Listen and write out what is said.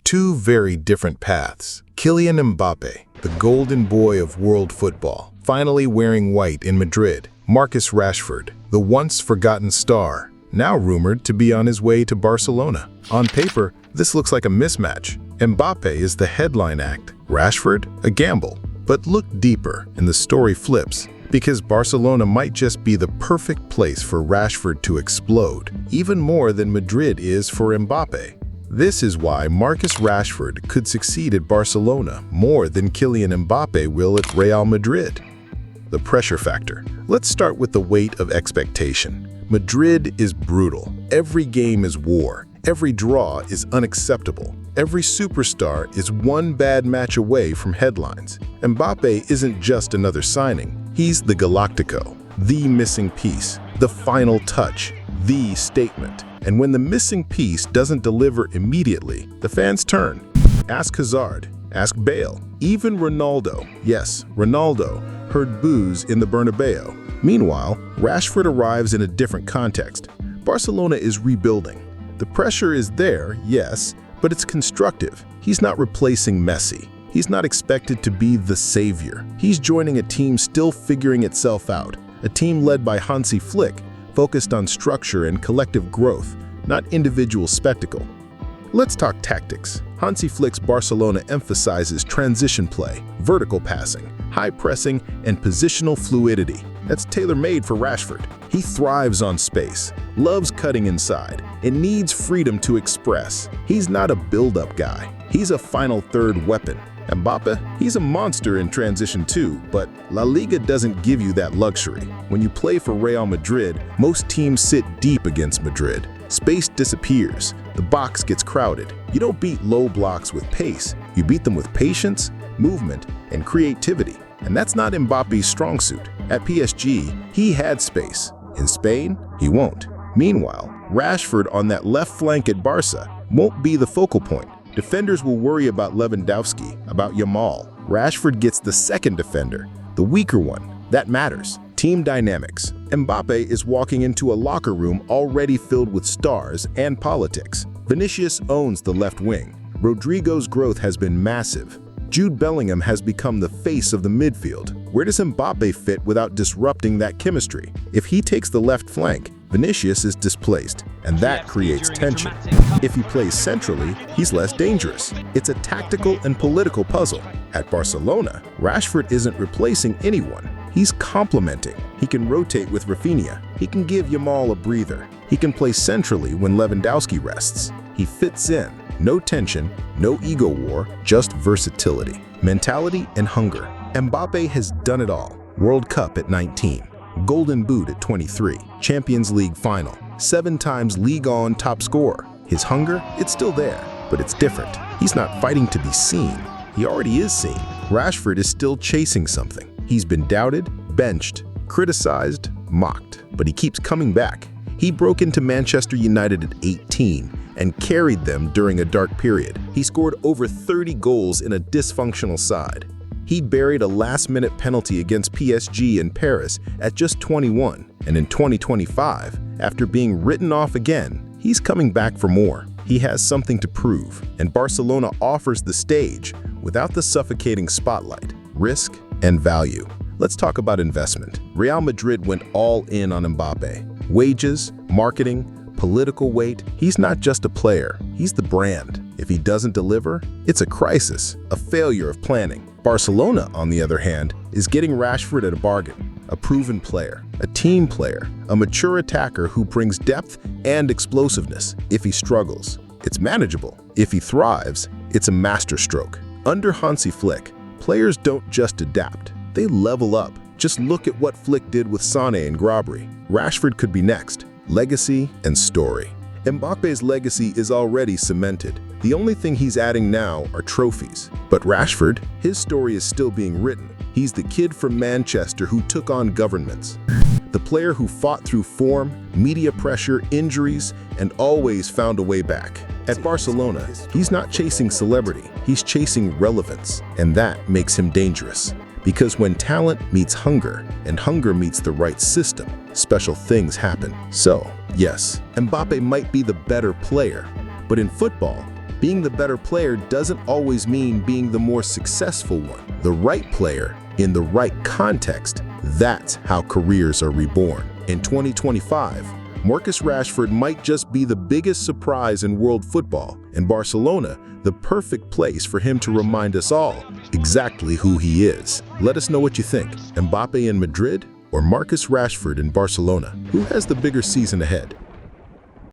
Two very different paths. Kylian Mbappe, the golden boy of world football, finally wearing white in Madrid. Marcus Rashford, the once forgotten star, now rumored to be on his way to Barcelona. On paper, this looks like a mismatch. Mbappe is the headline act, Rashford, a gamble. But look deeper and the story flips, because Barcelona might just be the perfect place for Rashford to explode, even more than Madrid is for Mbappe. This is why Marcus Rashford could succeed at Barcelona more than Kylian Mbappe will at Real Madrid. The pressure factor. Let's start with the weight of expectation. Madrid is brutal. Every game is war. Every draw is unacceptable. Every superstar is one bad match away from headlines. Mbappe isn't just another signing. He's the Galactico, the missing piece, the final touch, the statement. And when the missing piece doesn't deliver immediately, the fans turn. Ask Hazard, ask Bale, even Ronaldo. Yes, Ronaldo heard boos in the Bernabeu. Meanwhile, Rashford arrives in a different context. Barcelona is rebuilding. The pressure is there, yes, but it's constructive. He's not replacing Messi. He's not expected to be the savior. He's joining a team still figuring itself out, a team led by Hansi Flick, focused on structure and collective growth, not individual spectacle. Let's talk tactics. Hansi Flick's Barcelona emphasizes transition play, vertical passing, high pressing, and positional fluidity. That's tailor-made for Rashford. He thrives on space, loves cutting inside, and needs freedom to express. He's not a build-up guy. He's a final third weapon. Mbappe, he's a monster in transition too, but La Liga doesn't give you that luxury. When you play for Real Madrid, most teams sit deep against Madrid. Space disappears. The box gets crowded. You don't beat low blocks with pace. You beat them with patience, movement, and creativity. And that's not Mbappe's strong suit. At PSG, he had space. In Spain, he won't. Meanwhile, Rashford on that left flank at Barca won't be the focal point. Defenders will worry about Lewandowski, about Yamal. Rashford gets the second defender, the weaker one. That matters. Team dynamics. Mbappe is walking into a locker room already filled with stars and politics. Vinicius owns the left wing. Rodrigo's growth has been massive. Jude Bellingham has become the face of the midfield. Where does Mbappe fit without disrupting that chemistry? If he takes the left flank, Vinicius is displaced, and that creates tension. If he plays centrally, he's less dangerous. It's a tactical and political puzzle. At Barcelona, Rashford isn't replacing anyone. He's complementing. He can rotate with Rafinha. He can give Yamal a breather. He can play centrally when Lewandowski rests. He fits in. No tension, no ego war, just versatility, mentality, and hunger. Mbappe has done it all. World Cup at 19, Golden Boot at 23, Champions League final, 7 times Ligue 1 top scorer. His hunger, it's still there, but it's different. He's not fighting to be seen. He already is seen. Rashford is still chasing something. He's been doubted, benched, criticized, mocked, but he keeps coming back. He broke into Manchester United at 18 and carried them during a dark period. He scored over 30 goals in a dysfunctional side. He buried a last-minute penalty against PSG in Paris at just 21. And in 2025, after being written off again, he's coming back for more. He has something to prove, and Barcelona offers the stage without the suffocating spotlight, risk, and value. Let's talk about investment. Real Madrid went all in on Mbappe. Wages, marketing, political weight. He's not just a player, he's the brand. If he doesn't deliver, it's a crisis, a failure of planning. Barcelona, on the other hand, is getting Rashford at a bargain. A proven player, a team player, a mature attacker who brings depth and explosiveness. If he struggles, it's manageable. If he thrives, it's a masterstroke. Under Hansi Flick, players don't just adapt, they level up. Just look at what Flick did with Sané and Gnabry. Rashford could be next. Legacy and story. Mbappe's legacy is already cemented. The only thing he's adding now are trophies. But Rashford, his story is still being written. He's the kid from Manchester who took on governments. The player who fought through form, media pressure, injuries, and always found a way back. At Barcelona, he's not chasing celebrity, he's chasing relevance. And that makes him dangerous. Because when talent meets hunger, and hunger meets the right system, special things happen. So, yes, Mbappe might be the better player, but in football, Being the better player doesn't always mean being the more successful one. The right player in the right context, that's how careers are reborn. In 2025, Marcus Rashford might just be the biggest surprise in world football, and Barcelona, the perfect place for him to remind us all exactly who he is. Let us know what you think. Mbappe in Madrid or Marcus Rashford in Barcelona? Who has the bigger season ahead?